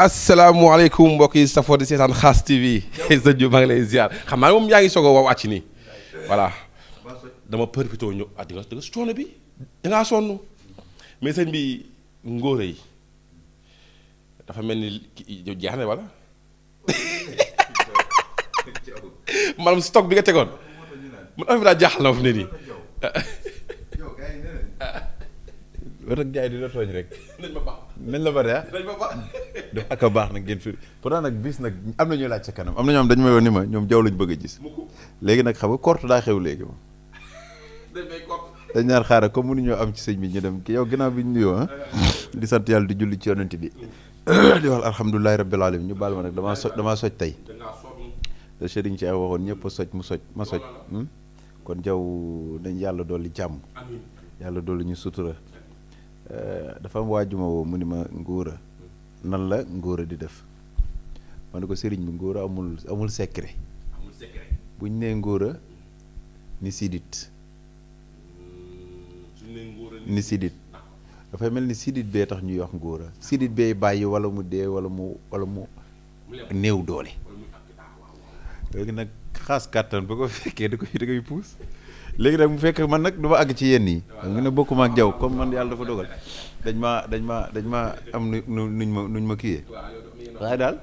asalaamaaleykum mbokk yi safoo di seetaan Khass TV sëñ bi maa ngi lay ziar xam naa moom yaa ngi soog a wàcc nii voilà dama profité ñëw di nga coono bi dangaa sonn mais sëñ bi ngóore yi dafa mel ni jeex na wala maanaam stock bi nga tegoon man affaire bi daa jaaxal na ma fi ne nii. wala gars yi di la tooñ rek. nañ ma baax nañ la bare ah. nañ ma baax. def ak a baax nag ngeen fi pourtant nag bis nag am na ñuy laaj sa kanam am na ñoo xam dañu may woon ni ma ñoom jaww lañ bëgg a gis. léegi nag xam nga korte daa xew léegi moom. dañ naan xaaral comme mënuñoo am ci sëñ bi ñu dem ki yow ginnaaw bi ñu nuyoo ah. di sant yàlla di julli ci yonent bi. di wax alhamdulilahi rabbil alamin ñu baal ma nag damaa soj tey. te sëriñ ci ay waxoon ñëpp a soj mu soj ma soj. kon jaw dañ yàlla dolli jàmm. yàlla dolli ñu sutura. dafa am waajuma woo mu ni ma ngóora nan la ngóora di def ma ne ko sëriñ bi ngóora amul secret buñ nee ngóora ni sidit ni sidit dafay mel ni sidit bee tax ñuy wax ngóora sidit bee bàyyi wala mu dee wala mu néew doole léegi nag xaas kàttan ba ko fekkee da koy puus léegi nag mu fekk man nag du ma àgg ci yenn yi xam nga ne bokkuma ak jaw comme man yàlla dafa dogal dañ ma am nuñ ma kiyee waaye daal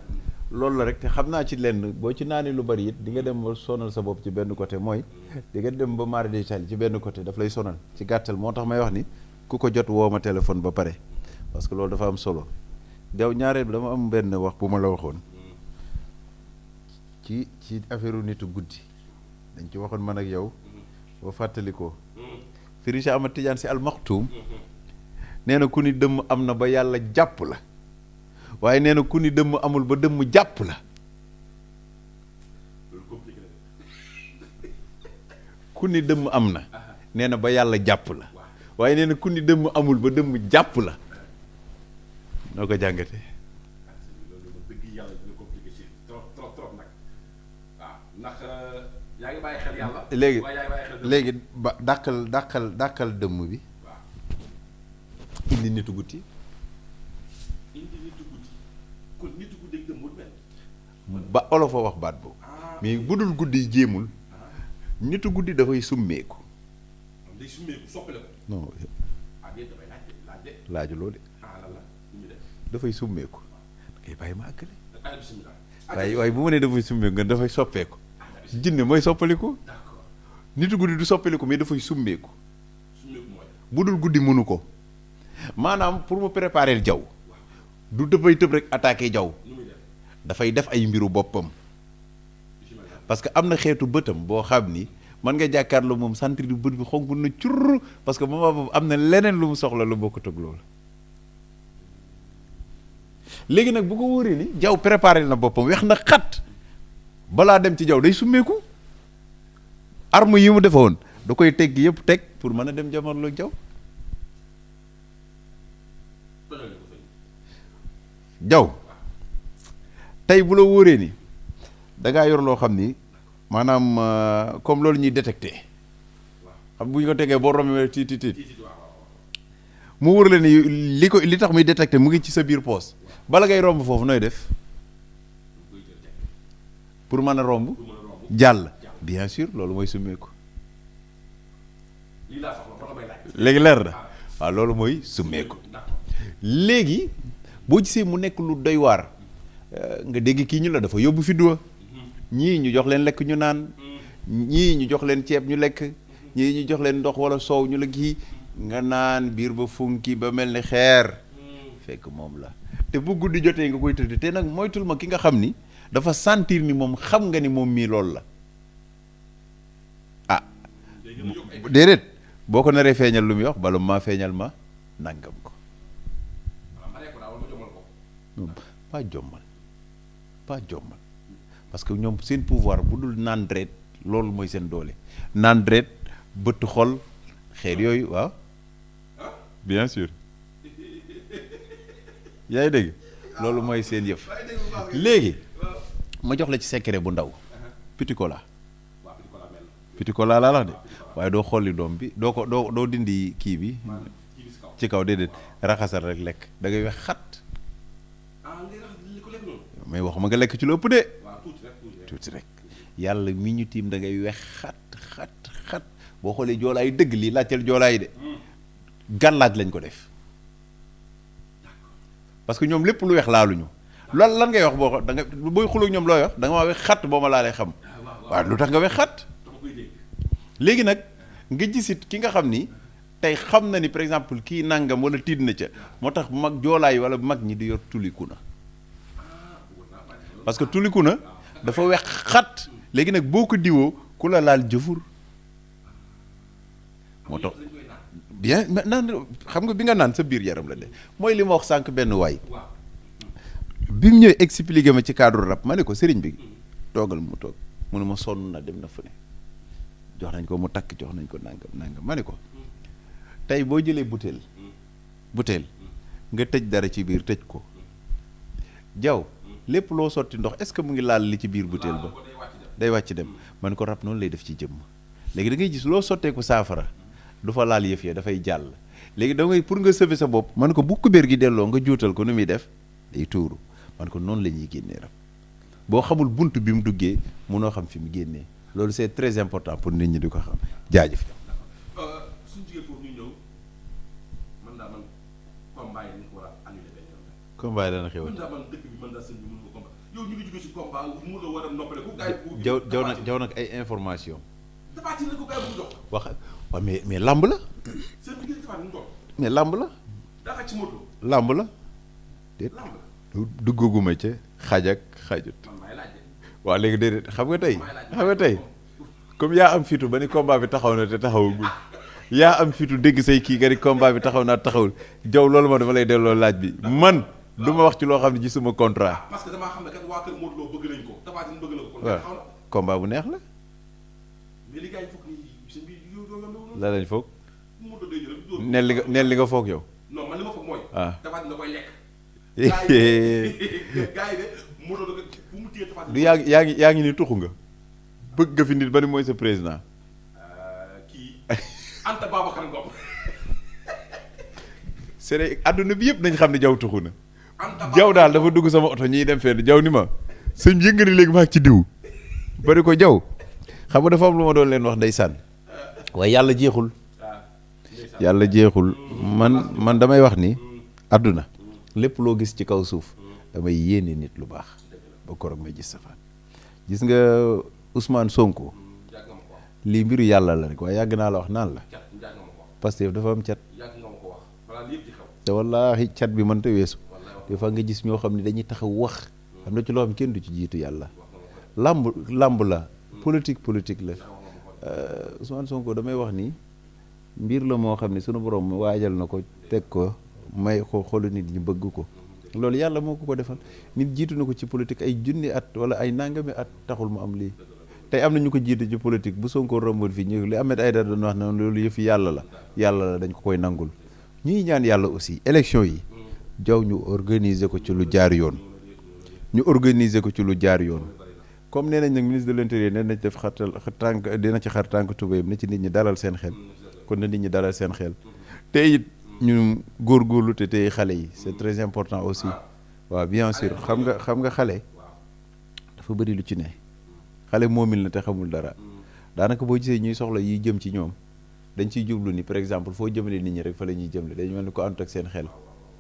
loolu la rek te xam naa ci lenn boo ci naani lu bari it di nga dem ba sonal sa bopp ci benn côté mooy di nga dem ba mari de ci benn côté daf lay sonal ci gàttal moo tax may wax ni ku ko jot woo ma téléphone ba pare parce que loolu dafa am solo jaw ñaareel bi dama am benn wax bu ma la waxoon ci affaire nitu guddi dañ ci waxoon man ak yow boo fàttali ko firi Cheikh Ahmad Tidiane Sy Al Maktoum nee na ku ni dëmm am na ba yàlla jàpp la waaye nee na ku ni dëmm amul ba dëmm jàpp la ku ni dëmm am na nee na ba yàlla jàpp la waaye nee na ku ni dëmm amul ba dëmm jàpp la noo ko jàngate léegi ba dàqal dëmm bi indi nitu guddi kon nitu guddi ak dëmm mel ba olof a wax baat boobu mais bu dul guddi yi jéemul nitu guddi dafay summeeku day summeeku soppale ko non laaju loolu dafay summeeku da ngay bàyyi ma àggale waaye bu ma nee dafay summeeku nga dafay soppeeku jinne mooy soppaliku nitu guddi du soppaliku mais dafay summeeku bu dul guddi mënu ko maanaam pour mu préparer jaw du dafay tëb rek attaquer jaw dafay def ay mbiru boppam parce que am na xeetu bëtam boo xam ni mën nga jàkkaarloo moom sentir du bët bi xonk na curr parce que moment boobu am na leneen lu mu soxla lu bokkut ak loolu léegi nag bu ko wóoree ni jaw préparer na boppam weex na xat balaa dem ci jaw day summeeku arme yi mu defoon da koy tegg yëpp teg pour mën a dem jamono jaw jaw tey bu la wóoree ni da ngaa yor loo xam ni maanaam comme loolu ñuy détecté xam bu ñu ko tegee boo rombee tiit mu wóor la ni li tax muy détecté mu ngi ci sa biir poos bala ngay romb foofu nooy def pour mën a romb jàll bien sûr loolu mooy summeeku léegi leer na waaw loolu mooy summeeku léegi boo gisee mu nekk lu doy waar nga dégg kii ñu la dafa yóbbu fi duwa ñii ñu jox leen lekk ñu naan ñii ñu jox leen ceeb ñu lekk ñii ñu jox leen ndox wala soow ñu la kii nga naan biir ba funki ba mel ni xeer fekk moom la te bu guddi jotee nga koy tëdd te nag moytul ma ki nga xam ni dafa sentir ni moom xam nga ni moom mii loolu la ah déedéet boo ko naree feeñal lu muy wax bala maa feeñal ma nangam ko pas jommal parce que ñoom seen pouvoir bu dul naan deret loolu mooy seen doole naan deret bëtt xol xeet yooyu waaw bien sûr yaa ngi dégg loolu mooy seen yëf léegi ma jox la ci secret bu ndaw petit cola laa la de waaye doo xolli doom bi doo dindi kii bi ci kaw déedéet raxasal rek lekk da ngay wex xat mais waxuma nga lekk ci lu ëpp de. waaw tuuti rek yàlla mi ñu tiim da ngay wex xat boo xoolee joolaay dëgg lii laajteel joolaay de gàllaaj lañ ko def parce que ñoom lépp lu wex laaluñu loolu lan ngay wax boo da nga booy xuloo ñoom looy wax da nga maa wex xat boo ma laalee xam waaw lu tax nga wex xat léegi nag nga gisit ki nga xam ni tey xam na ni par exemple kii nangam wala tiit na ca moo tax mag joolaay wala mag ñi di yor tuliku na parce que tuliku na dafa wex xat léegi nag boo ko diwoo ku la laal jëfur moo tax bien naan xam nga bi nga naan sa biir yaram la de mooy li ma wax sànq benn waay bi mu ñëwee expliqué ma ci cadre rap ma ne ko sëriñ bi toogal mu toog mu ne ma sonn na dem na fu ne jox nañ ko mu takk jox nañ ko nangam ma ne ko tey boo jëlee butéel nga tëj dara ci biir tëj ko jaw lépp loo sotti ndox est-ce que mu ngi laal li ci biir butéel ba day wàcc dem man ko rab noonu lay def ci jëmm léegi da ngay gis loo sottee ko saafara du fa laal yëf ya dafay jàll léegi da ngay pour nga sauver sa bopp man ko bu kubéer gi delloo nga juutal ko nu muy def day tuuru man ko noonu la ñuy génnee rab boo xamul bunt bi mu duggee munoo xam fi mu génnee loolu c'est très important pour nit ñi di ko xam jaajëf. suñu jigéen foofu ñu ñëw man combat yi dañ ko war a annulé benn yoon rek. combat yi dana xewal. man dëkk bi man sëñ bi mënu ko combat yow ñu ngi jóge si combat mu la war a noppale ku gaay jaw nag ay information Tapha Tine la ko gaay bu jox wax waaw mais lamb la seen bi gis Tapha Tine mu mais lamb la daa ci moto lamb la déet duggaguma ca xaj ak xajut waaw léegi déedéet xam nga tey comme yaa am fitu ba ni combat bi taxaw na te taxawagul yaa am fitu dégg say kii nga ni combat bi taxaw naa taxawul jaw loolu ma dama lay delloo laaj bi man du ma wax ci loo xam ne ci suma contrat. parce que damaa xam ne kat waa kër Modou Lo bëgg nañ ko Tapha Tine bëgg na ko. waaw combat bu neex la. mais li gars yi foog ni sëñ bi yow la lañ foog. Modou Lo day jël neel li nga foog yow. non man li ma foog mooy. Tapha Tine da koy lekk. gars yi de Modou Lo bu mu téye Tapha Tine. du yaa ngi ni tuxu nga. bëgg nga fi nit ba ni mooy sa président. kii Anta Babacar Ngom. c'est adduna bi yëpp nañ xam ne jaw tuxu na. jaw daal dafa dugg sama oto ñiy dem fenn jaw ni ma sëñ yënga ni léegi maa ci diw bari ko jaw xam nga dafa am lu ma doon leen wax ndeysaan waaye yàlla jeexul man damay wax ni àdduna lépp loo gis ci kaw suuf damay yéene nit lu baax ba koroog may gis safaan gis nga Ousmane Sonko lii mbiru yàlla la rek waaye yàgg naa la wax naan la Pastef dafa am cat te wallaahi cat bi mënta weesu des fois nga gis ñoo xam ne dañuy taxaw wax am na ci loo xam kenn du ci jiitu yàlla làmb la politique la Ousmane Sonko damay wax ni mbir la moo xam ne sunu borom waajal na ko teg ko may ko xolu nit ñi bëgg ko loolu yàlla moo ko defal nit jiitu na ko ci politique ay junni at wala ay nangami at taxul mu am lii tey am na ñu ko jiitu ci politique bu Sonko romboon fii ñu li Ahmed Aïdara doon wax ne loolu yëfi yàlla la dañ ko koy nangul ñuy ñaan yàlla aussi élection yi jaw ñu organiser ko ci lu jaar yoon comme nee nañ nag ministre de l'intérieur nee nañ def dina ci xar tànk tubéyam na ci nit ñi dalal seen xel kon na nit ñi dalal seen xel te it ñu góorgóorlu te tey xale yi c'est très important aussi waaw bien sûr xam nga xale dafa bëri lu ci ne xale moomil na te xamul dara daanaka boo gisee ñuy soxla yi jëm ci ñoom dañ ciy jublu ni par exemple foo jëmale nit ñi rek fa la ñuy jëmale dañu mel ni ko ànd ak seen xel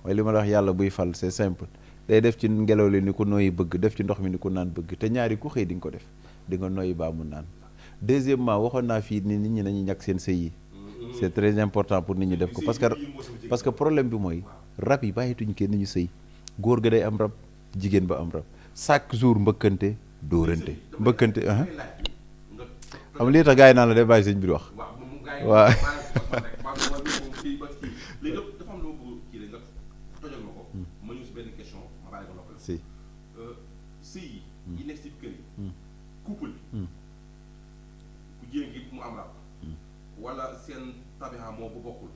mooy li ma la wax yàlla buy fal c'est simple day def ci ngelaw li ni ko nooyi bëgg def ci ndox mi ni ko naan bëgg te ñaari ku xëy di nga ko def di nga nooyi baa mu naan deuxièmement waxoon naa fii ni nit ñi nañu ñàkk seen sëy yi c'est très important pour nit ñi def ko parce que problème bi mooy rab yi bàyyituñ kenn ñu sëy góor ga day am rab jigéen ba am rab chaque jour mbëkkante dóorante mbëkkante xam lii tax gars yi naan la day bàyyi sëñ bi wax waaw si sëy yi nekk ci kër yi couple ku jigéen gi mu am rab wala seen tabixa moo ko bokkul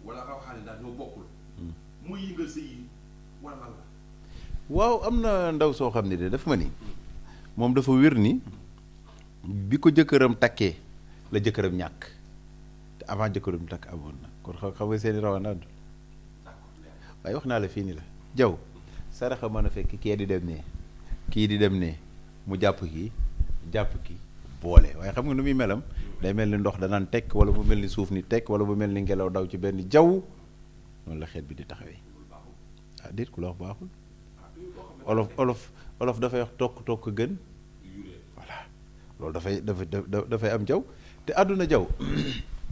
wala rawaxaane daal ñoo bokkul muy yëngal sëy yi wala lan la waaw am na ndaw soo xam ne de daf ma ni moom dafa wér ni bi ko jëkkëram takkee la jëkkëram ñàkk te avant jëkkëram takk amoon na kon xam nga seeni rawandaadu waaye wax naa la fii ni la jaw saraxa mën a fekk kii di dem ne kii di dem ne mu jàpp kii boole waaye xam nga nu muy melam day mel ni ndox danaan tekk wala mu mel ni suuf ni tekk wala mu mel ni ngelaw daw ci benn jaww noonu la xeet bi di taxawee ah déet ku la wax baaxul olof dafay wax tokk gën voilà loolu dafay am jaw te àdduna jaw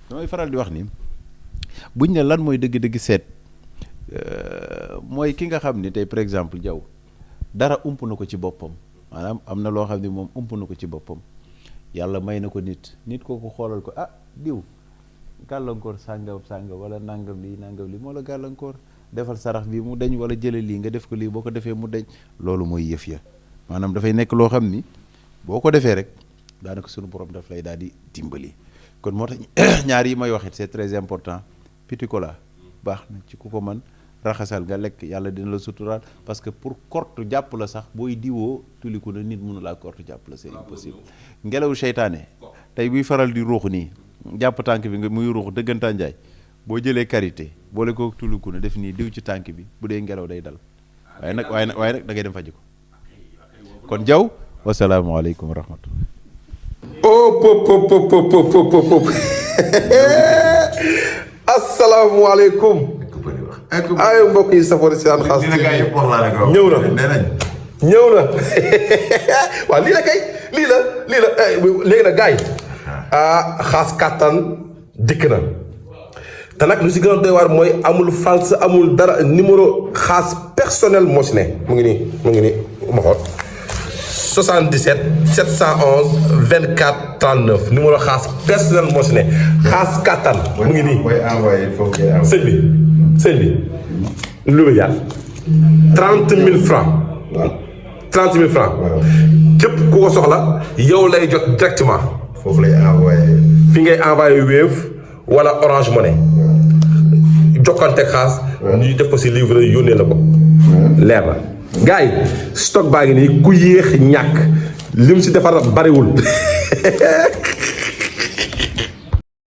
damay faral di wax ni buñ ne lan mooy dëgg-dëgg seet mooy ki nga xam ni tey par exemple jaw dara ump na ko ci boppam maanaam am na loo xam ne moom ump na ko ci boppam yàlla may na ko nit kooku xoolal ko ah diw gàllankoor sàngam wala nangam lii moo la gàllankoor defal sarax bi mu deñ wala jële lii nga def ko lii boo ko defee mu deñ loolu mooy yëf ya maanaam dafay nekk loo xam ni boo ko defee rek daanaka sunu borom daf lay daal di dimbali kon moo tax ñaar yi may wax it c'est très important pitikola baax na ci ku ko man raxasal nga lekk yàlla dina la suturaal parce que pour korte jàpp la sax booy diwoo tuliku na nit mënu laa korte jàpp la c'est impossible ngelawu seytaane tey buy faral di ruux nii jàpp tànk bi nga muy ruux dëggantaan njaay boo jëlee karité boole ko tuliku na def nii diw ci tànk bi bu dee ngelaw day dal waaye nag da ngay dem faji ko kon jaw wasalaamaaleykum wa rahmatullah pop asalaamaaleykum ay mbokk yi safoo si daan xaas ñëw na waaw lii la kay lii la léegi nag gars yi xaas kàttan dikk na te nag lu si gën a doy waar mooy amul false amul dara numéro xaas personnel moo si ne mu ngi nii ma xool 77 711 24 39 numéro xaas personnel moo si ne xaas kàttan mu ngi nii sëñ bi lu muy yàlla 30 000 francs 30 000 francs képp ku ko soxla yow lay jot directement foofu lay envoyé fi ngay envoyé Wave wala Orange Money jokkante xaas ñu def ko si livre yónnee la ko leer na gars yi stock baa ngi nii ku yéex ñàkk lim si defar bariwul